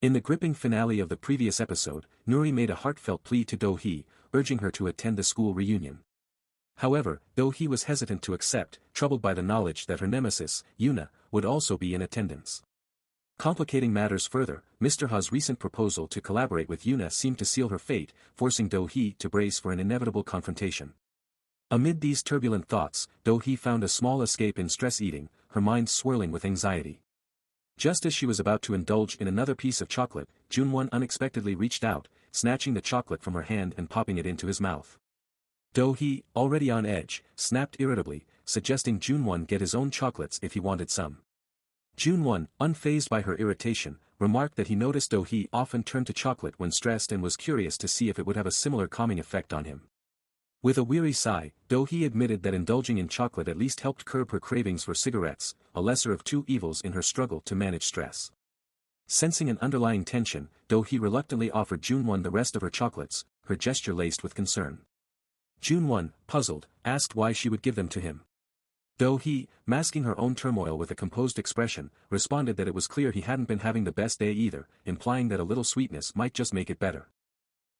In the gripping finale of the previous episode, Nuri made a heartfelt plea to Dohee, urging her to attend the school reunion. However, Dohee was hesitant to accept, troubled by the knowledge that her nemesis, Yuna, would also be in attendance. Complicating matters further, Mr. Ha's recent proposal to collaborate with Yuna seemed to seal her fate, forcing Dohee to brace for an inevitable confrontation. Amid these turbulent thoughts, Dohee found a small escape in stress eating, her mind swirling with anxiety. Just as she was about to indulge in another piece of chocolate, Jun Won unexpectedly reached out, snatching the chocolate from her hand and popping it into his mouth. Dohee, already on edge, snapped irritably, suggesting Jun Won get his own chocolates if he wanted some. Jun Won, unfazed by her irritation, remarked that he noticed Dohee often turned to chocolate when stressed and was curious to see if it would have a similar calming effect on him. With a weary sigh, Dohee admitted that indulging in chocolate at least helped curb her cravings for cigarettes, a lesser of two evils in her struggle to manage stress. Sensing an underlying tension, Dohee reluctantly offered Jun Won the rest of her chocolates, her gesture laced with concern. Jun Won, puzzled, asked why she would give them to him. Dohee, masking her own turmoil with a composed expression, responded that it was clear he hadn't been having the best day either, implying that a little sweetness might just make it better.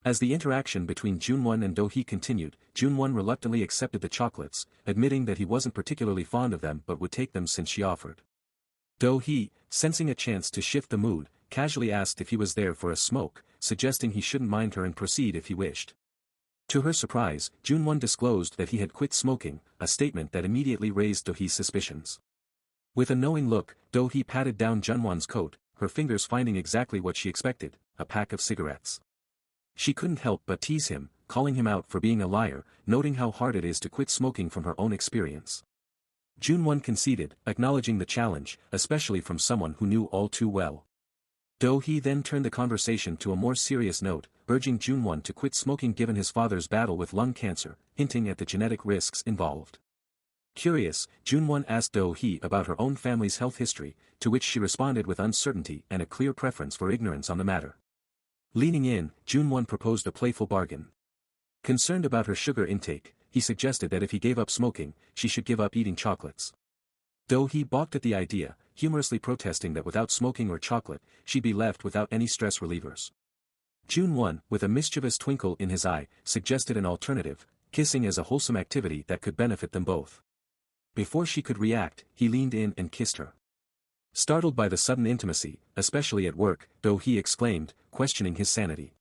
As the interaction between Jun Won and Dohee continued, Jun Won reluctantly accepted the chocolates, admitting that he wasn't particularly fond of them but would take them since she offered. Dohee, sensing a chance to shift the mood, casually asked if he was there for a smoke, suggesting he shouldn't mind her and proceed if he wished. To her surprise, Jun Won disclosed that he had quit smoking, a statement that immediately raised Dohee's suspicions. With a knowing look, Dohee patted down Jun Won's coat, her fingers finding exactly what she expected, a pack of cigarettes. She couldn't help but tease him, calling him out for being a liar, noting how hard it is to quit smoking from her own experience. Jun Won conceded, acknowledging the challenge, especially from someone who knew all too well. Dohee then turned the conversation to a more serious note, urging Jun Won to quit smoking given his father's battle with lung cancer, hinting at the genetic risks involved. Curious, Jun Won asked Dohee about her own family's health history, to which she responded with uncertainty and a clear preference for ignorance on the matter. Leaning in, Jun Won proposed a playful bargain. Concerned about her sugar intake, he suggested that if he gave up smoking, she should give up eating chocolates. Dohee balked at the idea, humorously protesting that without smoking or chocolate, she'd be left without any stress relievers. Jun Won, with a mischievous twinkle in his eye, suggested an alternative, kissing as a wholesome activity that could benefit them both. Before she could react, he leaned in and kissed her. Startled by the sudden intimacy, especially at work, Dohee exclaimed, questioning his sanity.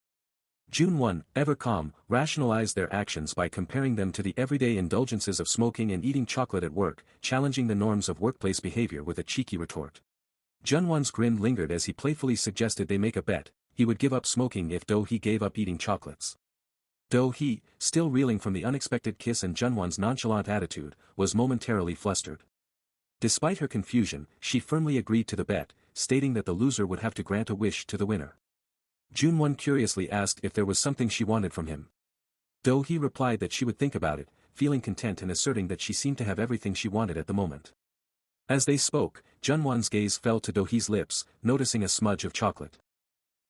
Jun Won, ever calm, rationalized their actions by comparing them to the everyday indulgences of smoking and eating chocolate at work, challenging the norms of workplace behavior with a cheeky retort. Jun Won's grin lingered as he playfully suggested they make a bet, he would give up smoking if Dohee gave up eating chocolates. Dohee, still reeling from the unexpected kiss and Jun Won's nonchalant attitude, was momentarily flustered. Despite her confusion, she firmly agreed to the bet, stating that the loser would have to grant a wish to the winner. Jun Won curiously asked if there was something she wanted from him. Dohee replied that she would think about it, feeling content and asserting that she seemed to have everything she wanted at the moment. As they spoke, Jun Won's gaze fell to Dohee's lips, noticing a smudge of chocolate.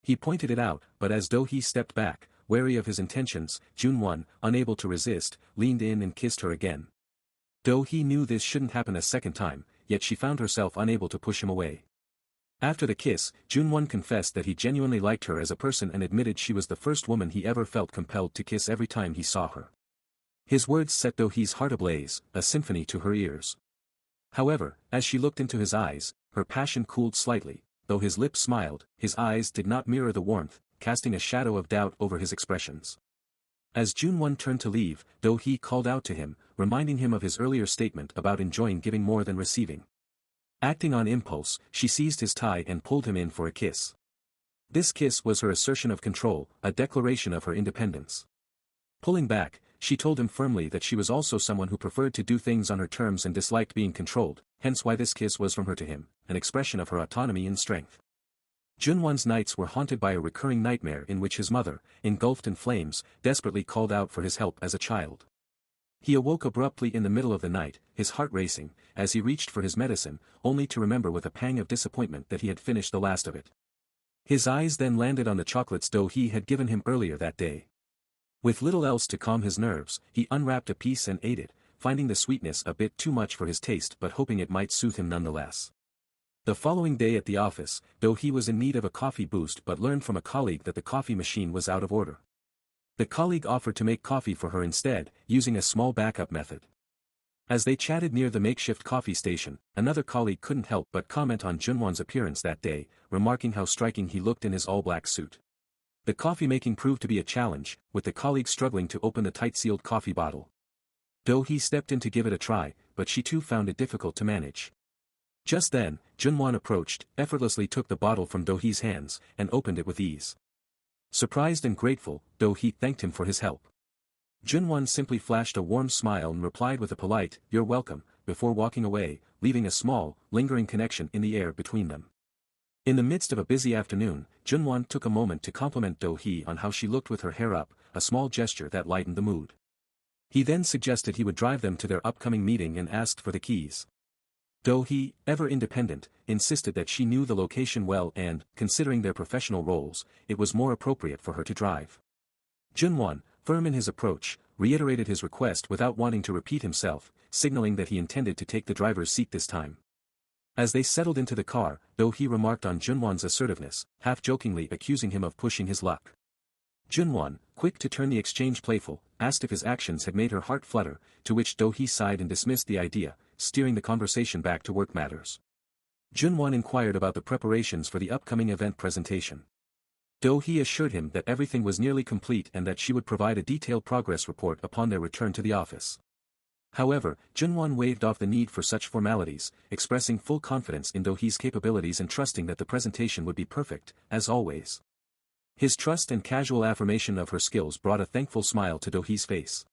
He pointed it out, but as Dohee stepped back, wary of his intentions, Jun Won, unable to resist, leaned in and kissed her again. Dohee knew this shouldn't happen a second time, yet she found herself unable to push him away. After the kiss, Jun Won confessed that he genuinely liked her as a person and admitted she was the first woman he ever felt compelled to kiss every time he saw her. His words set Dohee's heart ablaze, a symphony to her ears. However, as she looked into his eyes, her passion cooled slightly, though his lips smiled, his eyes did not mirror the warmth, casting a shadow of doubt over his expressions. As Jun Won turned to leave, Dohee called out to him, reminding him of his earlier statement about enjoying giving more than receiving. Acting on impulse, she seized his tie and pulled him in for a kiss. This kiss was her assertion of control, a declaration of her independence. Pulling back, she told him firmly that she was also someone who preferred to do things on her terms and disliked being controlled, hence why this kiss was from her to him, an expression of her autonomy and strength. Jun Won's nights were haunted by a recurring nightmare in which his mother, engulfed in flames, desperately called out for his help as a child. He awoke abruptly in the middle of the night, his heart racing, as he reached for his medicine, only to remember with a pang of disappointment that he had finished the last of it. His eyes then landed on the chocolates Dohee had given him earlier that day. With little else to calm his nerves, he unwrapped a piece and ate it, finding the sweetness a bit too much for his taste but hoping it might soothe him nonetheless. The following day at the office, Dohee was in need of a coffee boost but learned from a colleague that the coffee machine was out of order. The colleague offered to make coffee for her instead, using a small backup method. As they chatted near the makeshift coffee station, another colleague couldn't help but comment on Jun Won's appearance that day, remarking how striking he looked in his all-black suit. The coffee making proved to be a challenge, with the colleague struggling to open the tight-sealed coffee bottle. Dohee stepped in to give it a try, but she too found it difficult to manage. Just then, Jun Won approached, effortlessly took the bottle from Dohee's hands, and opened it with ease. Surprised and grateful, Dohee thanked him for his help. Jun Won simply flashed a warm smile and replied with a polite, "You're welcome," before walking away, leaving a small, lingering connection in the air between them. In the midst of a busy afternoon, Jun Won took a moment to compliment Dohee on how she looked with her hair up, a small gesture that lightened the mood. He then suggested he would drive them to their upcoming meeting and asked for the keys. Dohee, ever independent, insisted that she knew the location well and, considering their professional roles, it was more appropriate for her to drive. Jun Won, firm in his approach, reiterated his request without wanting to repeat himself, signaling that he intended to take the driver's seat this time. As they settled into the car, Dohee remarked on Jun Won's assertiveness, half-jokingly accusing him of pushing his luck. Jun Won, quick to turn the exchange playful, asked if his actions had made her heart flutter, to which Dohee sighed and dismissed the idea, steering the conversation back to work matters. Jun Won inquired about the preparations for the upcoming event presentation. Dohee assured him that everything was nearly complete and that she would provide a detailed progress report upon their return to the office. However, Jun Won waved off the need for such formalities, expressing full confidence in Dohee's capabilities and trusting that the presentation would be perfect, as always. His trust and casual affirmation of her skills brought a thankful smile to Dohee's face.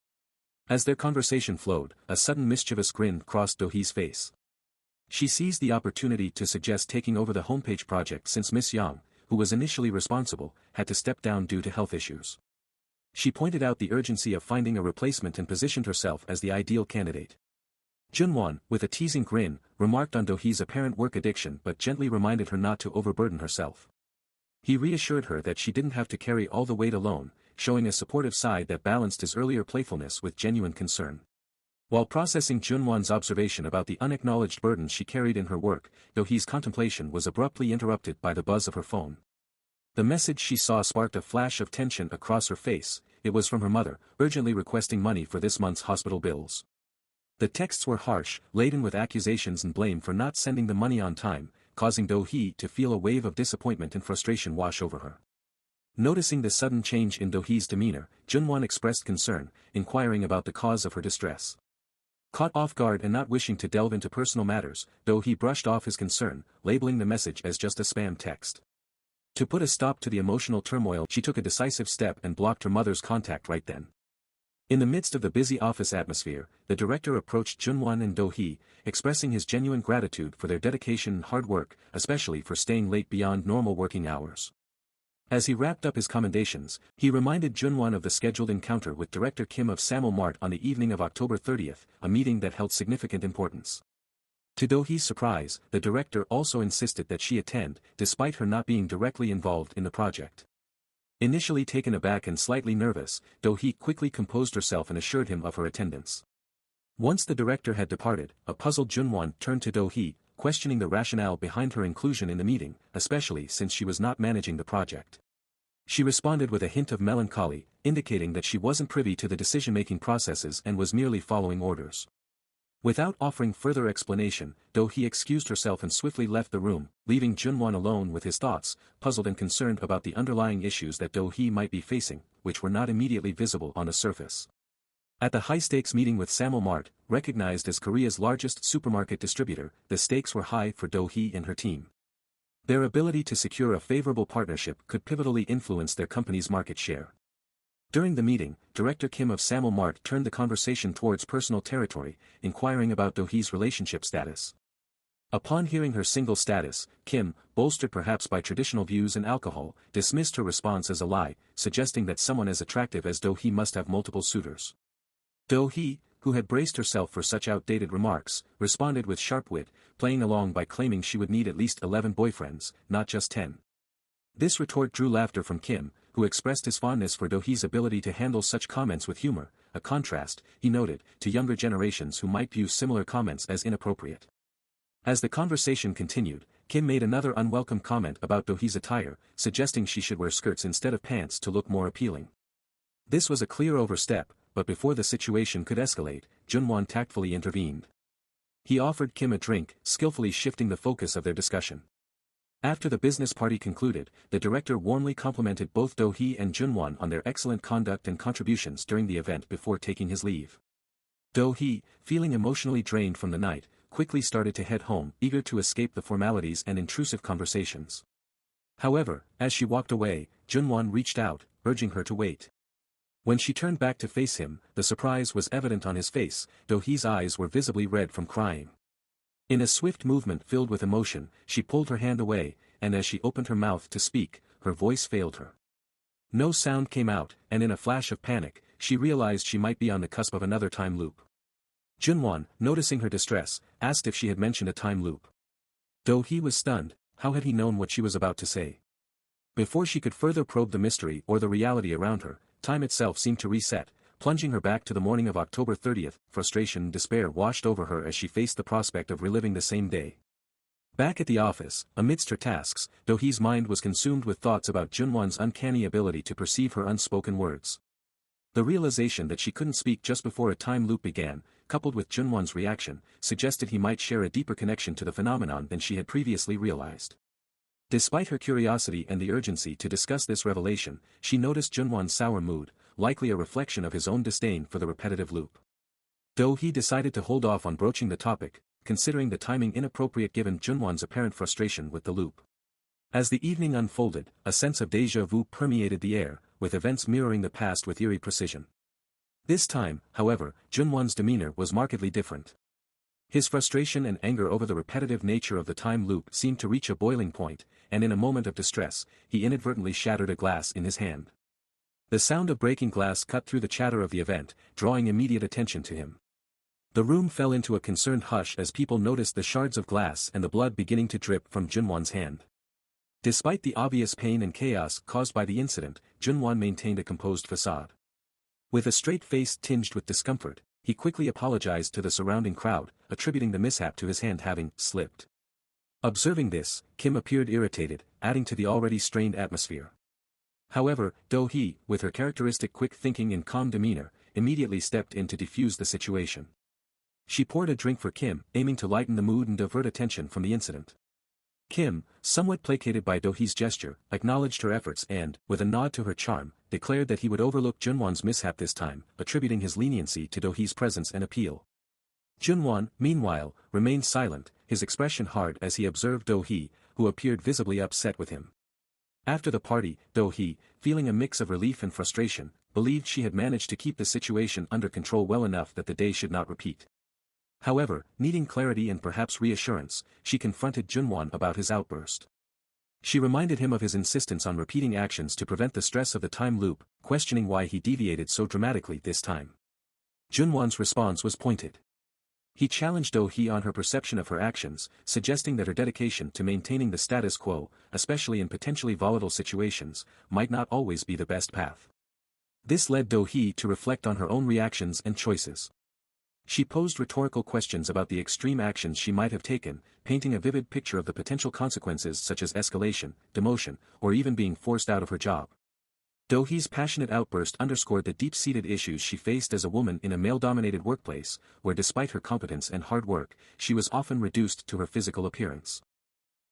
As their conversation flowed, a sudden mischievous grin crossed Dohee's face. She seized the opportunity to suggest taking over the homepage project since Miss Yang, who was initially responsible, had to step down due to health issues. She pointed out the urgency of finding a replacement and positioned herself as the ideal candidate. Jun Won, with a teasing grin, remarked on Dohee's apparent work addiction but gently reminded her not to overburden herself. He reassured her that she didn't have to carry all the weight alone, showing a supportive side that balanced his earlier playfulness with genuine concern. While processing Jun Won's observation about the unacknowledged burden she carried in her work, Dohee's contemplation was abruptly interrupted by the buzz of her phone. The message she saw sparked a flash of tension across her face. It was from her mother, urgently requesting money for this month's hospital bills. The texts were harsh, laden with accusations and blame for not sending the money on time, causing Dohee to feel a wave of disappointment and frustration wash over her. Noticing the sudden change in Dohee's demeanor, Jun Won expressed concern, inquiring about the cause of her distress. Caught off guard and not wishing to delve into personal matters, Dohee brushed off his concern, labeling the message as just a spam text. To put a stop to the emotional turmoil, she took a decisive step and blocked her mother's contact right then. In the midst of the busy office atmosphere, the director approached Jun Won and Dohee, expressing his genuine gratitude for their dedication and hard work, especially for staying late beyond normal working hours. As he wrapped up his commendations, he reminded Jun Won of the scheduled encounter with Director Kim of Samul Mart on the evening of October 30th, a meeting that held significant importance. To Dohee's surprise, the director also insisted that she attend, despite her not being directly involved in the project. Initially taken aback and slightly nervous, Dohee quickly composed herself and assured him of her attendance. Once the director had departed, a puzzled Jun Won turned to Dohee, questioning the rationale behind her inclusion in the meeting, especially since she was not managing the project. She responded with a hint of melancholy, indicating that she wasn't privy to the decision-making processes and was merely following orders. Without offering further explanation, Dohee excused herself and swiftly left the room, leaving Jun Won alone with his thoughts, puzzled and concerned about the underlying issues that Dohee might be facing, which were not immediately visible on the surface. At the high-stakes meeting with Samul Mart, recognized as Korea's largest supermarket distributor, the stakes were high for Dohee and her team. Their ability to secure a favorable partnership could pivotally influence their company's market share. During the meeting, Director Kim of Samul Mart turned the conversation towards personal territory, inquiring about Dohee's relationship status. Upon hearing her single status, Kim, bolstered perhaps by traditional views and alcohol, dismissed her response as a lie, suggesting that someone as attractive as Dohee must have multiple suitors. Dohee, who had braced herself for such outdated remarks, responded with sharp wit, playing along by claiming she would need at least 11 boyfriends, not just 10. This retort drew laughter from Kim, who expressed his fondness for Dohee's ability to handle such comments with humor, a contrast, he noted, to younger generations who might view similar comments as inappropriate. As the conversation continued, Kim made another unwelcome comment about Do-hee's attire, suggesting she should wear skirts instead of pants to look more appealing. This was a clear overstep, but before the situation could escalate, Jun Won tactfully intervened. He offered Kim a drink, skillfully shifting the focus of their discussion. After the business party concluded, the director warmly complimented both Do-hee and Jun Won on their excellent conduct and contributions during the event before taking his leave. Do-hee, feeling emotionally drained from the night, quickly started to head home, eager to escape the formalities and intrusive conversations. However, as she walked away, Jun Won reached out, urging her to wait. When she turned back to face him, the surprise was evident on his face. Do-hee's eyes were visibly red from crying. In a swift movement filled with emotion, she pulled her hand away, and as she opened her mouth to speak, her voice failed her. No sound came out, and in a flash of panic, she realized she might be on the cusp of another time loop. Jun Won, noticing her distress, asked if she had mentioned a time loop. Do-hee was stunned. How had he known what she was about to say? Before she could further probe the mystery or the reality around her, time itself seemed to reset, plunging her back to the morning of October 30th. Frustration and despair washed over her as she faced the prospect of reliving the same day. Back at the office, amidst her tasks, Do-hee's mind was consumed with thoughts about Jun Won's uncanny ability to perceive her unspoken words. The realization that she couldn't speak just before a time loop began, coupled with Jun Won's reaction, suggested he might share a deeper connection to the phenomenon than she had previously realized. Despite her curiosity and the urgency to discuss this revelation, she noticed Jun Won's sour mood, likely a reflection of his own disdain for the repetitive loop. Do-hee decided to hold off on broaching the topic, considering the timing inappropriate given Jun Won's apparent frustration with the loop. As the evening unfolded, a sense of déjà vu permeated the air, with events mirroring the past with eerie precision. This time, however, Jun Won's demeanor was markedly different. His frustration and anger over the repetitive nature of the time loop seemed to reach a boiling point, and in a moment of distress, he inadvertently shattered a glass in his hand. The sound of breaking glass cut through the chatter of the event, drawing immediate attention to him. The room fell into a concerned hush as people noticed the shards of glass and the blood beginning to drip from Jun Won's hand. Despite the obvious pain and chaos caused by the incident, Jun Won maintained a composed facade. With a straight face tinged with discomfort, he quickly apologized to the surrounding crowd, attributing the mishap to his hand having slipped. Observing this, Kim appeared irritated, adding to the already strained atmosphere. However, Do-hee, with her characteristic quick thinking and calm demeanor, immediately stepped in to defuse the situation. She poured a drink for Kim, aiming to lighten the mood and divert attention from the incident. Kim, somewhat placated by Do-hee's gesture, acknowledged her efforts and, with a nod to her charm, declared that he would overlook Jun Won's mishap this time, attributing his leniency to Do-hee's presence and appeal. Jun Won, meanwhile, remained silent, his expression hard as he observed Do-hee, who appeared visibly upset with him. After the party, Do-hee, feeling a mix of relief and frustration, believed she had managed to keep the situation under control well enough that the day should not repeat. However, needing clarity and perhaps reassurance, she confronted Jun Won about his outburst. She reminded him of his insistence on repeating actions to prevent the stress of the time loop, questioning why he deviated so dramatically this time. Jun Won's response was pointed. He challenged Do-hee on her perception of her actions, suggesting that her dedication to maintaining the status quo, especially in potentially volatile situations, might not always be the best path. This led Do-hee to reflect on her own reactions and choices. She posed rhetorical questions about the extreme actions she might have taken, painting a vivid picture of the potential consequences such as escalation, demotion, or even being forced out of her job. Do-hee's passionate outburst underscored the deep-seated issues she faced as a woman in a male-dominated workplace, where despite her competence and hard work, she was often reduced to her physical appearance.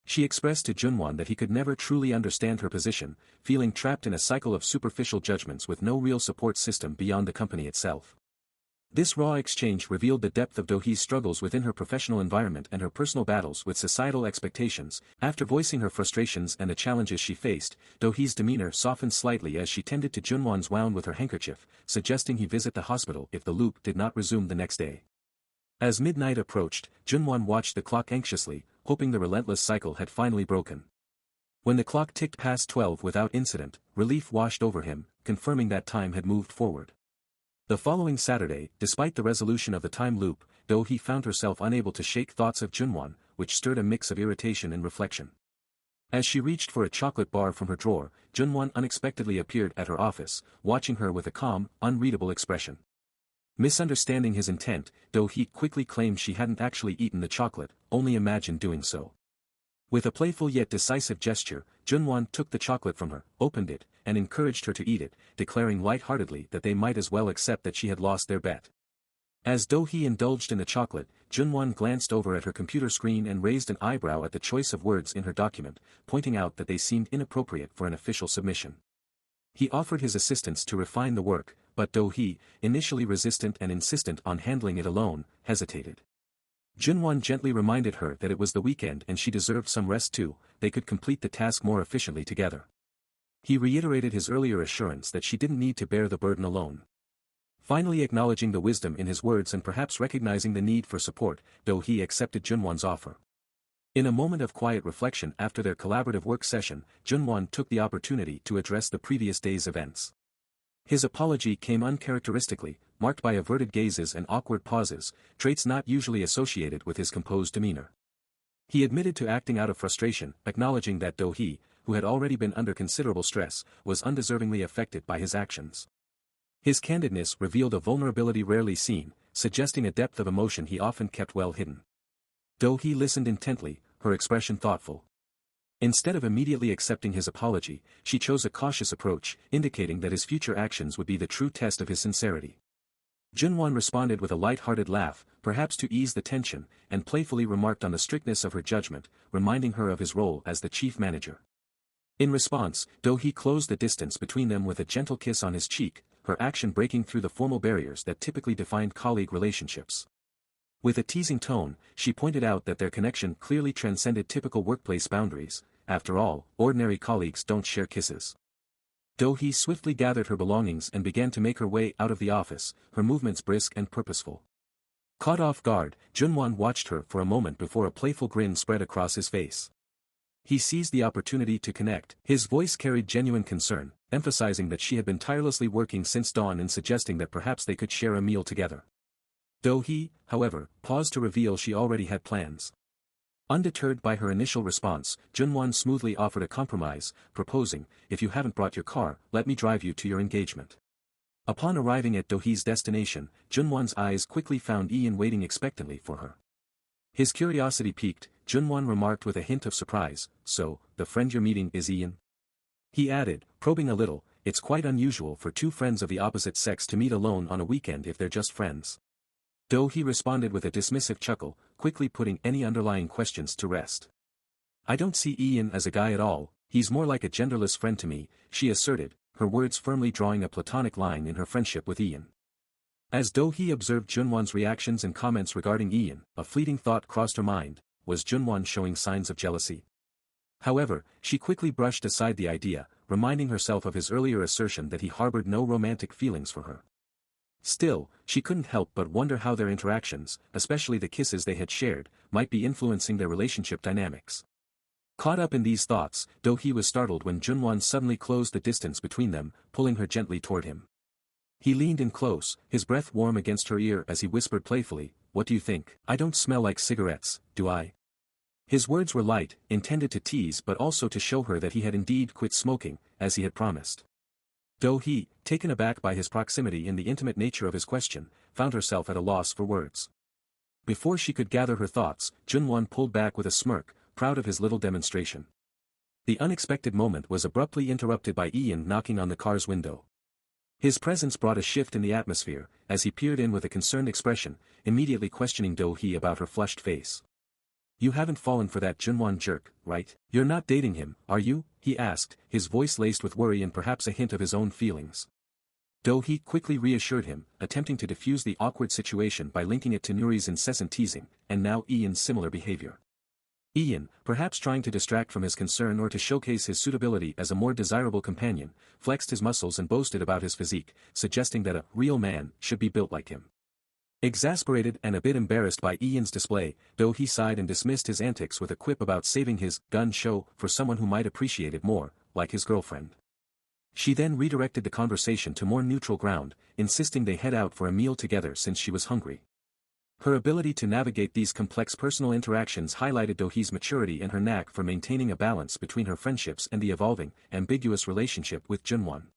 She expressed to Jun Won that he could never truly understand her position, feeling trapped in a cycle of superficial judgments with no real support system beyond the company itself. This raw exchange revealed the depth of Do-hee's struggles within her professional environment and her personal battles with societal expectations. After voicing her frustrations and the challenges she faced, Do-hee's demeanor softened slightly as she tended to Jun Won's wound with her handkerchief, suggesting he visit the hospital if the loop did not resume the next day. As midnight approached, Jun Won watched the clock anxiously, hoping the relentless cycle had finally broken. When the clock ticked past 12 without incident, relief washed over him, confirming that time had moved forward. The following Saturday, despite the resolution of the time loop, Do-hee found herself unable to shake thoughts of Jun Won, which stirred a mix of irritation and reflection. As she reached for a chocolate bar from her drawer, Jun Won unexpectedly appeared at her office, watching her with a calm, unreadable expression. Misunderstanding his intent, Do-hee quickly claimed she hadn't actually eaten the chocolate, only imagined doing so. With a playful yet decisive gesture, Jun Won took the chocolate from her, opened it, and encouraged her to eat it, declaring light-heartedly that they might as well accept that she had lost their bet. As Dohee indulged in the chocolate, Jun Won glanced over at her computer screen and raised an eyebrow at the choice of words in her document, pointing out that they seemed inappropriate for an official submission. He offered his assistance to refine the work, but Dohee, initially resistant and insistent on handling it alone, hesitated. Jun Won gently reminded her that it was the weekend and she deserved some rest too, they could complete the task more efficiently together. He reiterated his earlier assurance that she didn't need to bear the burden alone. Finally acknowledging the wisdom in his words and perhaps recognizing the need for support, Dohee accepted Jun Won's offer. In a moment of quiet reflection after their collaborative work session, Jun Won took the opportunity to address the previous day's events. His apology came uncharacteristically, marked by averted gazes and awkward pauses, traits not usually associated with his composed demeanor. He admitted to acting out of frustration, acknowledging that Dohee, who had already been under considerable stress, was undeservingly affected by his actions. His candidness revealed a vulnerability rarely seen, suggesting a depth of emotion he often kept well hidden. Dohee listened intently, her expression thoughtful. Instead of immediately accepting his apology, she chose a cautious approach, indicating that his future actions would be the true test of his sincerity. Jun Won responded with a light-hearted laugh, perhaps to ease the tension, and playfully remarked on the strictness of her judgment, reminding her of his role as the chief manager. In response, Dohee closed the distance between them with a gentle kiss on his cheek, her action breaking through the formal barriers that typically defined colleague relationships. With a teasing tone, she pointed out that their connection clearly transcended typical workplace boundaries. After all, ordinary colleagues don't share kisses. Dohee swiftly gathered her belongings and began to make her way out of the office, her movements brisk and purposeful. Caught off guard, Jun Won watched her for a moment before a playful grin spread across his face. He seized the opportunity to connect. His voice carried genuine concern, emphasizing that she had been tirelessly working since dawn and suggesting that perhaps they could share a meal together. Dohee, however, paused to reveal she already had plans. Undeterred by her initial response, Jun Won smoothly offered a compromise, proposing, "If you haven't brought your car, let me drive you to your engagement." Upon arriving at Dohee's destination, Jun Won's eyes quickly found Ian waiting expectantly for her. His curiosity piqued, Jun Won remarked with a hint of surprise, "So, the friend you're meeting is Ian?" He added, probing a little, "It's quite unusual for two friends of the opposite sex to meet alone on a weekend if they're just friends." Dohee responded with a dismissive chuckle, quickly putting any underlying questions to rest. "I don't see Ian as a guy at all, he's more like a genderless friend to me," she asserted, her words firmly drawing a platonic line in her friendship with Ian. As Dohee observed Jun Won's reactions and comments regarding Ian, a fleeting thought crossed her mind, was Jun Won showing signs of jealousy? However, she quickly brushed aside the idea, reminding herself of his earlier assertion that he harbored no romantic feelings for her. Still, she couldn't help but wonder how their interactions, especially the kisses they had shared, might be influencing their relationship dynamics. Caught up in these thoughts, Dohee was startled when Jun Won suddenly closed the distance between them, pulling her gently toward him. He leaned in close, his breath warm against her ear as he whispered playfully, "What do you think? I don't smell like cigarettes, do I?" His words were light, intended to tease but also to show her that he had indeed quit smoking, as he had promised. Dohee, taken aback by his proximity and the intimate nature of his question, found herself at a loss for words. Before she could gather her thoughts, Jun Won pulled back with a smirk, proud of his little demonstration. The unexpected moment was abruptly interrupted by Ian knocking on the car's window. His presence brought a shift in the atmosphere, as he peered in with a concerned expression, immediately questioning Dohee about her flushed face. "You haven't fallen for that Jun Won jerk, right? You're not dating him, are you?" he asked, his voice laced with worry and perhaps a hint of his own feelings. Dohee quickly reassured him, attempting to defuse the awkward situation by linking it to Nuri's incessant teasing, and now Ian's similar behavior. Ian, perhaps trying to distract from his concern or to showcase his suitability as a more desirable companion, flexed his muscles and boasted about his physique, suggesting that a real man should be built like him. Exasperated and a bit embarrassed by Ian's display, Dohee sighed and dismissed his antics with a quip about saving his gun show for someone who might appreciate it more, like his girlfriend. She then redirected the conversation to more neutral ground, insisting they head out for a meal together since she was hungry. Her ability to navigate these complex personal interactions highlighted Dohee's maturity and her knack for maintaining a balance between her friendships and the evolving, ambiguous relationship with Jun Won.